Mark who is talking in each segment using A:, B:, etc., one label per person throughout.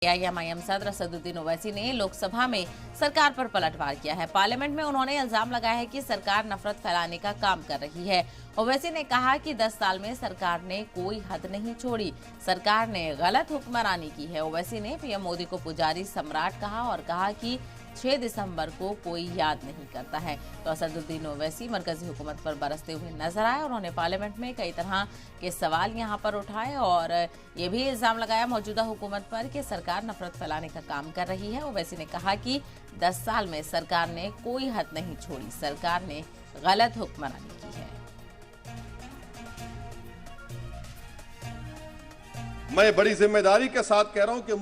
A: AIMIM सदर असदुद्दीन ओवैसी ने लोकसभा में सरकार पर पलटवार किया है। पार्लियामेंट में उन्होंने इल्जाम लगाया है कि सरकार नफरत फैलाने का काम कर रही है। ओवैसी ने कहा कि 10 साल में सरकार ने कोई हद नहीं छोड़ी, सरकार ने गलत हुक्मरानी की है। ओवैसी ने पीएम मोदी को पुजारी सम्राट कहा और कहा कि 6 दिसंबर को कोई याद नहीं करता है। तो असदुद्दीन ओवैसी मरकजी हुकूमत पर बरसते हुए नजर आए। उन्होंने पार्लियामेंट में कई तरह के सवाल यहां पर उठाए और ये भी इल्जाम लगाया मौजूदा हुकूमत पर कि सरकार नफरत फैलाने का काम कर रही है। ओवैसी ने कहा कि 10 साल में सरकार ने कोई हद नहीं छोड़ी, सरकार ने गलत हुक्मरानी की है।
B: मैं बड़ी जिम्मेदारी के साथ कह रहा हूं कि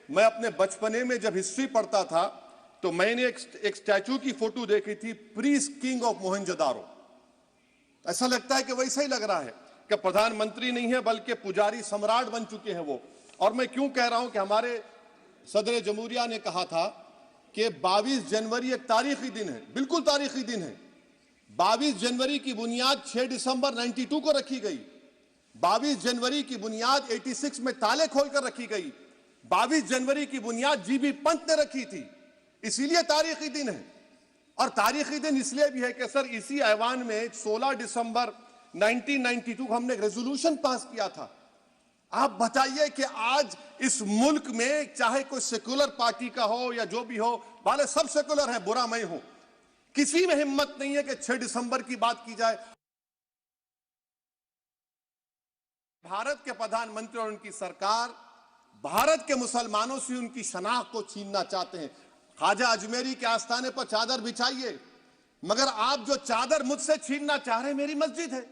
B: मैं अपने बचपने में जब हिस्ट्री पढ़ता था तो मैंने एक स्टैचू की फोटो देखी थी, प्रीस्ट किंग ऑफ मोहनजोदारो। ऐसा लगता है कि वैसा ही लग रहा है कि प्रधानमंत्री नहीं है बल्कि पुजारी सम्राट बन चुके हैं वो। और मैं क्यों कह रहा हूं कि हमारे सदर जमहूरिया ने कहा था कि 22 जनवरी एक तारीखी दिन है, बिल्कुल तारीखी दिन है। 22 जनवरी की बुनियाद 6 दिसंबर 92 को रखी गई। 22 जनवरी की बुनियाद 86 में ताले खोलकर रखी गई। 22 जनवरी की बुनियाद जीबी पंत ने रखी थी। इसीलिए तारीखी दिन है। और तारीखी दिन इसलिए भी है कि सर इसी ऐवान में 16 दिसंबर 1992 को हमने एक रेजोल्यूशन पास किया था। आप बताइए कि आज इस मुल्क में चाहे कोई सेकुलर पार्टी का हो या जो भी हो, वाले सब सेकुलर है, बुरा मैं हूं, किसी में हिम्मत नहीं है कि 6 दिसंबर की बात की जाए। भारत के प्रधानमंत्री और उनकी सरकार भारत के मुसलमानों से उनकी शनाख्त को छीनना चाहते हैं। ख्वाजा अजमेरी के आस्थाने पर चादर बिछाइए, मगर आप जो चादर मुझसे छीनना चाह रहे हैं, मेरी मस्जिद है,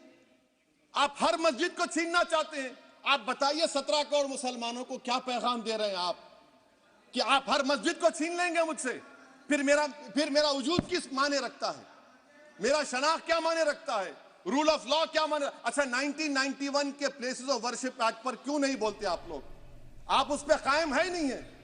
B: आप हर मस्जिद को छीनना चाहते हैं। आप बताइए 17 करोड़ मुसलमानों को क्या पैगाम दे रहे हैं आप कि आप हर मस्जिद को छीन लेंगे मुझसे? फिर मेरा वजूद किस माने रखता है? मेरा शनाख्त क्या माने रखता है? रूल ऑफ लॉ क्या माने? अच्छा, 1991 के प्लेसेस ऑफ वर्शिप एक्ट पर क्यों नहीं बोलते आप लोग? आप उस पर कायम है ही नहीं है।